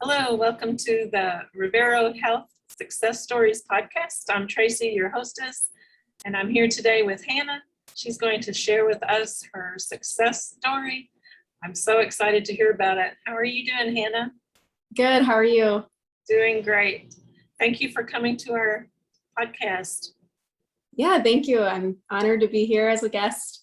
Hello, welcome to the Revero Health Success Stories podcast. I'm Tracy, your hostess, and I'm here today with Hannah. She's going to share with us her success story. I'm so excited to hear about it. How are you doing, Hannah? Good, how are you? Doing great. Thank you for coming to our podcast. Yeah, thank you. I'm honored to be here as a guest.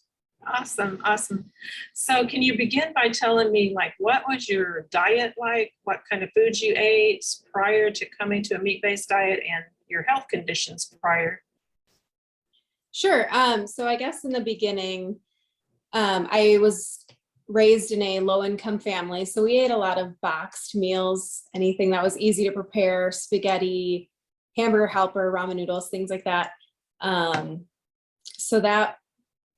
Awesome. So can you begin by telling me, what was your diet like? What kind of foods you ate prior to coming to a meat-based diet and your health conditions prior? Sure. So I guess in the beginning, I was raised in a low-income family. So we ate a lot of boxed meals, anything that was easy to prepare, spaghetti, hamburger helper, ramen noodles, things like that. So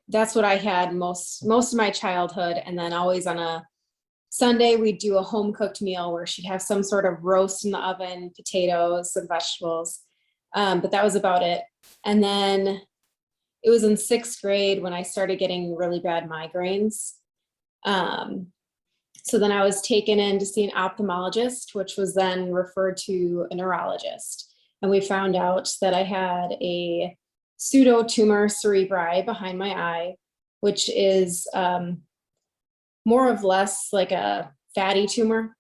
that's what I had most of my childhood. And then always on a Sunday, we'd do a home cooked meal where she'd have some sort of roast in the oven, potatoes, some vegetables. But that was about it. And then it was in 6th grade when I started getting really bad migraines. So then I was taken in to see an ophthalmologist, which was then referred to a neurologist. And we found out that I had a pseudo tumor cerebri behind my eye, which is more or less like a fatty tumor,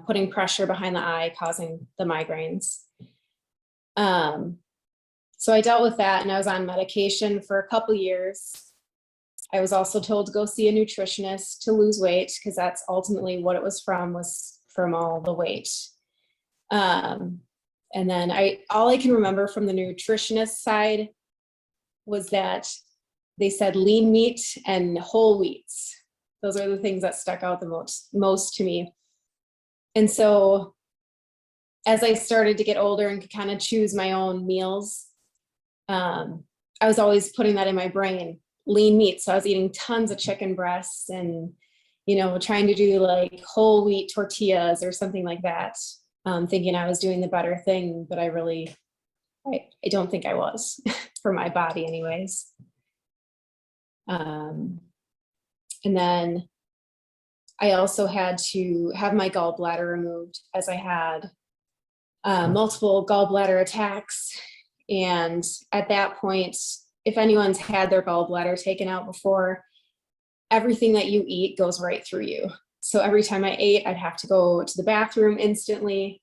putting pressure behind the eye, causing the migraines. So I dealt with that and I was on medication for a couple years. I was also told to go see a nutritionist to lose weight because that's ultimately what it was from all the weight. And then all I can remember from the nutritionist side was that they said lean meat and whole wheats. Those are the things that stuck out the most to me. And so as I started to get older and could kind of choose my own meals, I was always putting that in my brain, lean meat. So I was eating tons of chicken breasts and, trying to do like whole wheat tortillas or something like that. Thinking I was doing the better thing, but I don't think I was for my body anyways. And then I also had to have my gallbladder removed as I had multiple gallbladder attacks. And at that point, if anyone's had their gallbladder taken out before, everything that you eat goes right through you. So every time I ate, I'd have to go to the bathroom instantly.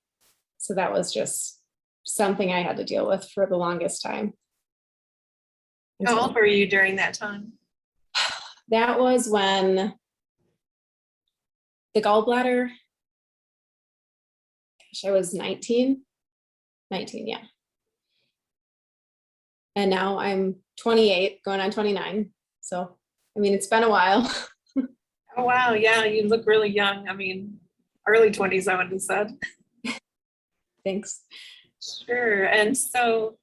So that was just something I had to deal with for the longest time. How old were you during that time? That was when the gallbladder, I was 19, yeah. And now I'm 28, going on 29. So, it's been a while. Oh, wow. Yeah, you look really young. Early 20s, I would have said. Thanks. Sure. And so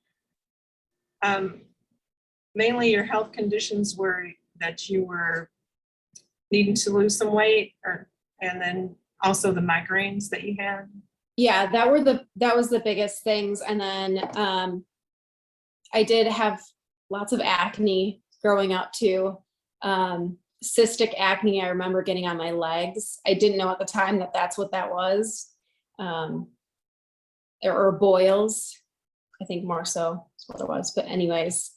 mainly your health conditions were that you were needing to lose some weight and then also the migraines that you had? Yeah, that was the biggest things. And then I did have lots of acne growing up too. Cystic acne, I remember getting on my legs. I didn't know at the time that that's what that was. Or boils, I think more so is what it was. But anyways,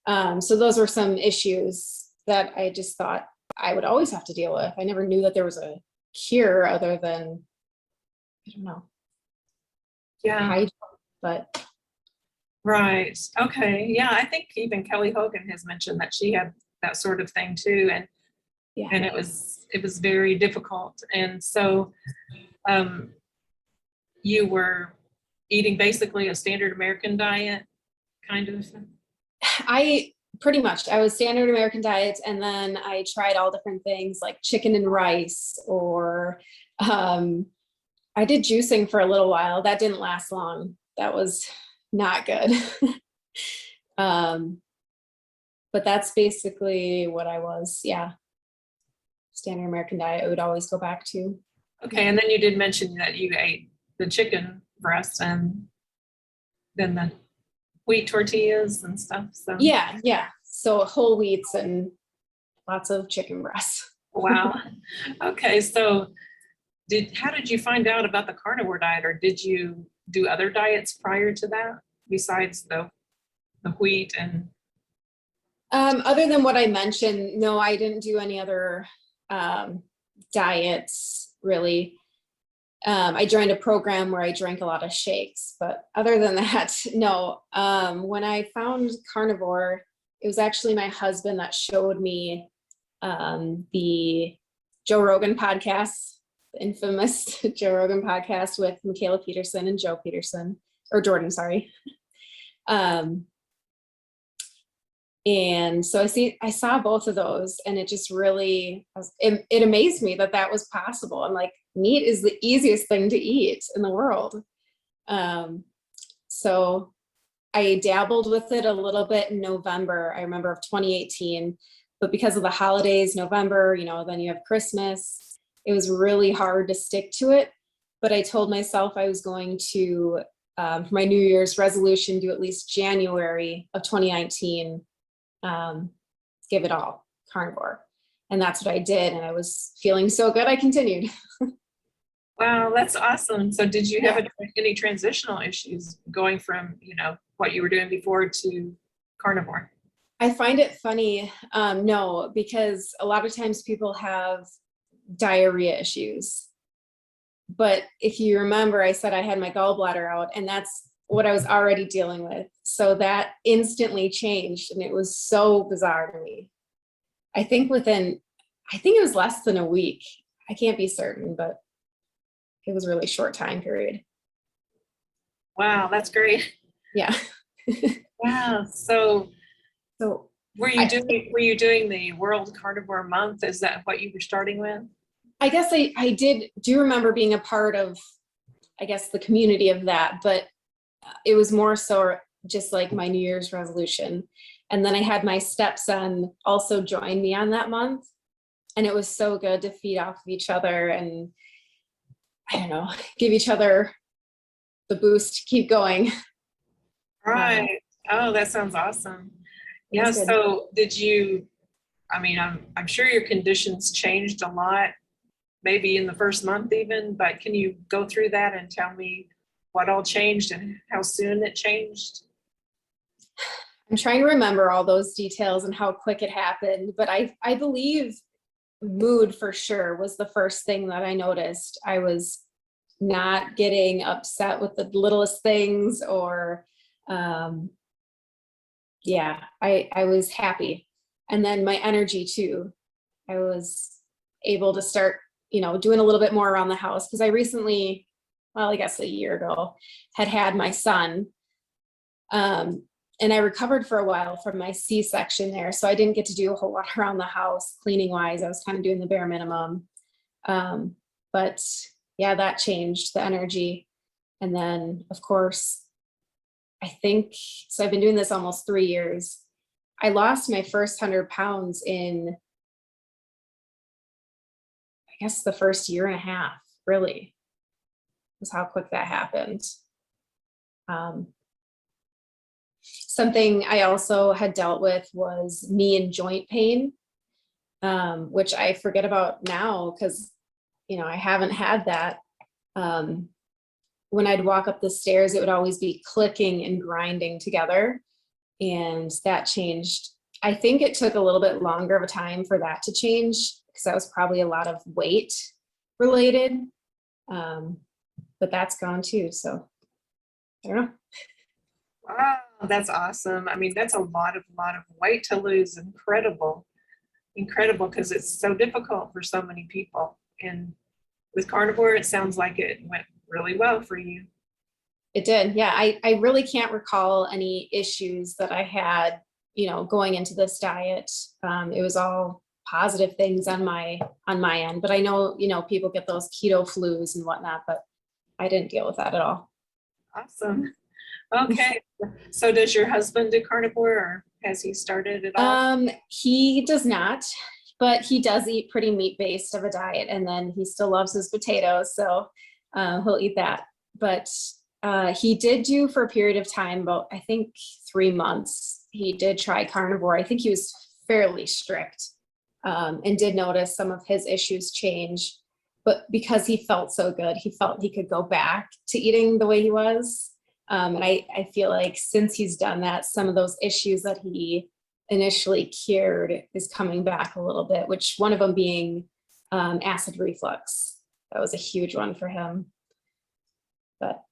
so those were some issues that I just thought I would always have to deal with. I never knew that there was a cure other than, I don't know. Yeah. But right. Okay. Yeah, I think even Kelly Hogan has mentioned that she had that sort of thing too, and yeah. And it was very difficult. And so you were eating basically a standard American diet, kind of? I was standard American diet, and then I tried all different things like chicken and rice, or I did juicing for a little while. That didn't last long. That was not good. But that's basically what I was. Yeah. Standard American diet I would always go back to. Okay. And then you did mention that you ate the chicken breast and then the wheat tortillas and stuff. So yeah. So whole wheats and lots of chicken breasts. Wow. Okay. So how did you find out about the carnivore diet, or did you do other diets prior to that besides the wheat and? Other than what I mentioned, no, I didn't do any other diets really. I joined a program where I drank a lot of shakes, but other than that, no. When I found carnivore, it was actually my husband that showed me the Joe Rogan podcast, the infamous Joe Rogan podcast with Michaela Peterson and Joe Peterson, or Jordan, sorry. And so I saw both of those, and it just really, it amazed me that that was possible. I'm like, meat is the easiest thing to eat in the world. So I dabbled with it a little bit in November, I remember, of 2018, but because of the holidays, November, you know, then you have Christmas, it was really hard to stick to it. But I told myself I was going to, for my New Year's resolution, do at least January of 2019, give it all carnivore. And that's what I did. And I was feeling so good, I continued. Wow, that's awesome. So did you have any transitional issues going from, you know, what you were doing before to carnivore? I find it funny, no, because a lot of times people have diarrhea issues. But if you remember, I said I had my gallbladder out, and that's what I was already dealing with. So that instantly changed, and it was so bizarre to me. I think it was less than a week. I can't be certain, but it was a really short time period. Wow, that's great. Yeah. Wow. So were you doing the World Carnivore Month? Is that what you were starting with? I guess I do remember being a part of, I guess, the community of that, but it was more so just like my New Year's resolution. And then I had my stepson also join me on that month. And it was so good to feed off of each other and, I don't know, give each other the boost to keep going. Right. Oh, that sounds awesome. Yeah. So I'm sure your conditions changed a lot, maybe in the first month even, but can you go through that and tell me what all changed and how soon it changed? I'm trying to remember all those details and how quick it happened, but I believe mood for sure was the first thing that I noticed. I was not getting upset with the littlest things, or I was happy. And then my energy too. I was able to start, you know, doing a little bit more around the house, because I recently, well, I guess a year ago, had my son. And I recovered for a while from my C-section there. So I didn't get to do a whole lot around the house cleaning wise. I was kind of doing the bare minimum. But yeah, that changed the energy. And then of course, so I've been doing this almost 3 years. I lost my first 100 pounds in, I guess, the first year and a half, really, was how quick that happened. Something I also had dealt with was knee and joint pain, which I forget about now because, you know, I haven't had that. When I'd walk up the stairs, it would always be clicking and grinding together. And that changed. I think it took a little bit longer of a time for that to change, because that was probably a lot of weight related. But that's gone too. So I don't know. Wow, that's awesome. I mean, that's a lot of weight to lose. Incredible, because it's so difficult for so many people. And with carnivore, it sounds like it went really well for you. It did. Yeah. I really can't recall any issues that I had, you know, going into this diet. It was all positive things on my end, but I know, you know, people get those keto flus and whatnot, but I didn't deal with that at all. Awesome. Okay. So does your husband do carnivore, or has he started at all? He does not, but he does eat pretty meat-based of a diet, and then he still loves his potatoes, so he'll eat that. But he did do, for a period of time, about, I think, 3 months, he did try carnivore. I think he was fairly strict, and did notice some of his issues change. but because he felt so good, he felt he could go back to eating the way he was. And I feel like since he's done that, some of those issues that he initially cured is coming back a little bit, which one of them being acid reflux. That was a huge one for him. But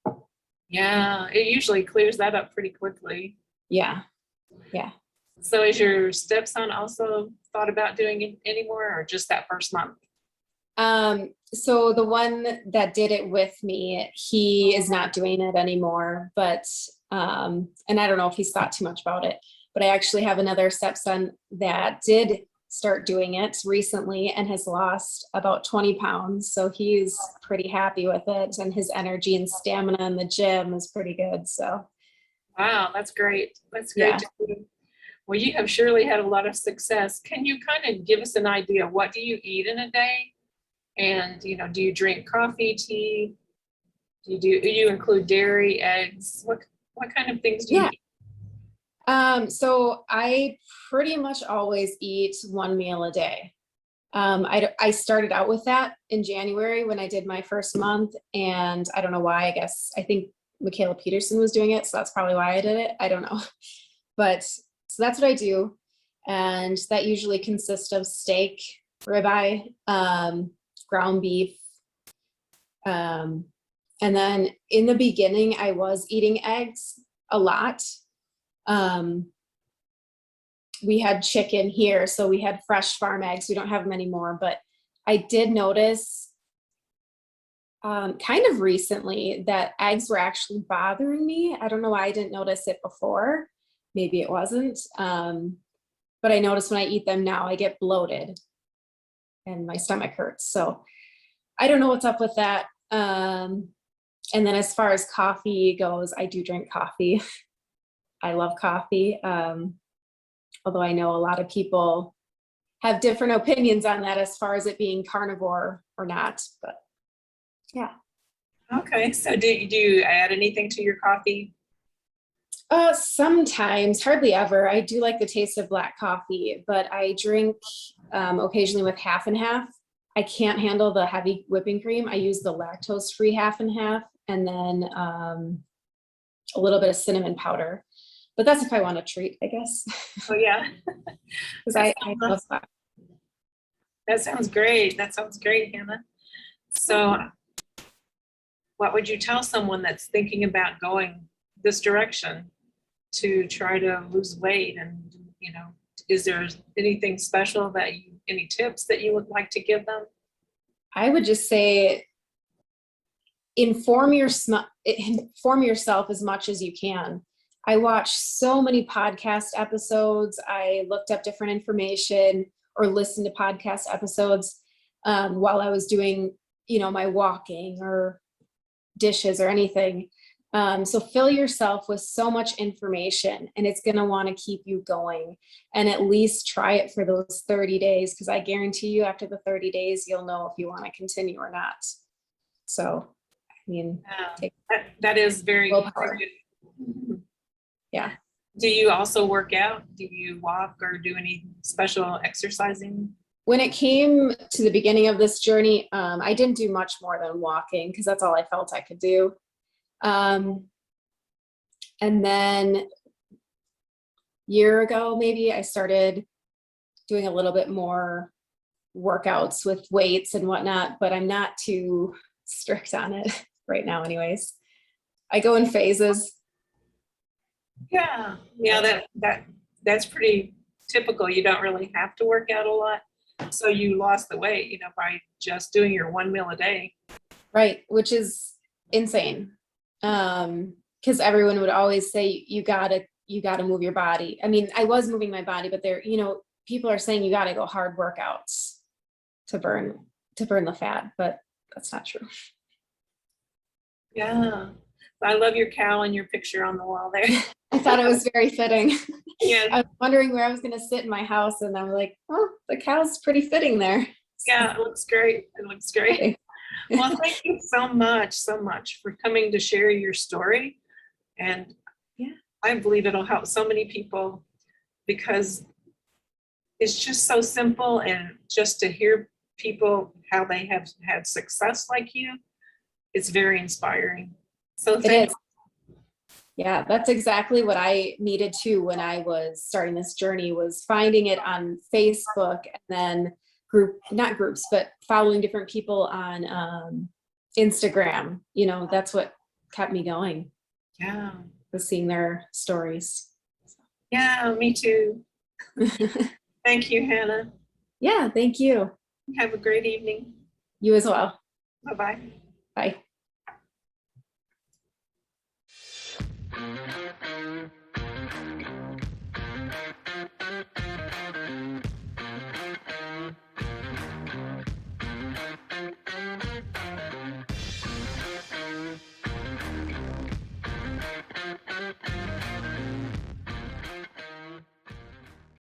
Yeah, it usually clears that up pretty quickly. yeah. So is your stepson also thought about doing it anymore, or just that first month? So the one that did it with me, he is not doing it anymore, but, and I don't know if he's thought too much about it, but I actually have another stepson that did start doing it recently and has lost about 20 pounds. So he's pretty happy with it, and his energy and stamina in the gym is pretty good. So Wow, that's great. That's great yeah. to hear. Well, you have surely had a lot of success. Can you kind of give us an idea? What do you eat in a day? And, do you drink coffee, tea? Do you include dairy, eggs? What kind of things do you Yeah. eat? So I pretty much always eat one meal a day. I started out with that in January when I did my first month, and I don't know why. I think Michaela Peterson was doing it, so that's probably why I did it. I don't know. But so that's what I do. And that usually consists of steak, ribeye, ground beef. And then in the beginning, I was eating eggs a lot. We had chicken here, so we had fresh farm eggs. We don't have them anymore, but I did notice kind of recently that eggs were actually bothering me. I don't know why I didn't notice it before. Maybe it wasn't. But I notice when I eat them now, I get bloated and my stomach hurts. So I don't know what's up with that. And then as far as coffee goes, I do drink coffee. I love coffee. Although I know a lot of people have different opinions on that as far as it being carnivore or not, but yeah. Okay, so do you add anything to your coffee? Sometimes, hardly ever. I do like the taste of black coffee, but I drink occasionally with half and half. I can't handle the heavy whipping cream. I use the lactose-free half and half, and then a little bit of cinnamon powder. But that's if I want a treat, I guess. Oh yeah. Because I love that. That sounds great. That sounds great, Hannah. So what would you tell someone that's thinking about going this direction to try to lose weight? And, is there anything special any tips that you would like to give them? I would just say inform yourself as much as you can. I watched so many podcast episodes. I looked up different information or listened to podcast episodes while I was doing, my walking or dishes or anything. So fill yourself with so much information, and it's going to want to keep you going, and at least try it for those 30 days. Because I guarantee you after the 30 days, you'll know if you want to continue or not. So, that is very good. Yeah. Do you also work out? Do you walk or do any special exercising? When it came to the beginning of this journey, I didn't do much more than walking because that's all I felt I could do. And then year ago, maybe I started doing a little bit more workouts with weights and whatnot, but I'm not too strict on it right now anyways. I go in phases. Yeah, that's pretty typical. You don't really have to work out a lot. So you lost the weight, by just doing your one meal a day. Right, which is insane. Because everyone would always say you gotta move your body. I mean, I was moving my body, but people are saying you gotta go hard workouts to burn the fat, but that's not true. Yeah. I love your cow and your picture on the wall there. I thought it was very fitting. Yeah. I was wondering where I was going to sit in my house, and I'm like, oh, the cow's pretty fitting there. Yeah, it looks great. It looks great. Well, thank you so much for coming to share your story. And yeah, I believe it'll help so many people because it's just so simple, and just to hear people, how they have had success like you, it's very inspiring. So It thank is. Yeah, that's exactly what I needed to when I was starting this journey, was finding it on Facebook and then not groups, but following different people on Instagram. You know, that's what kept me going, Yeah. was seeing their stories. Yeah, me too. Thank you, Hannah. Yeah, thank you. Have a great evening. You as well. Bye-bye. Bye.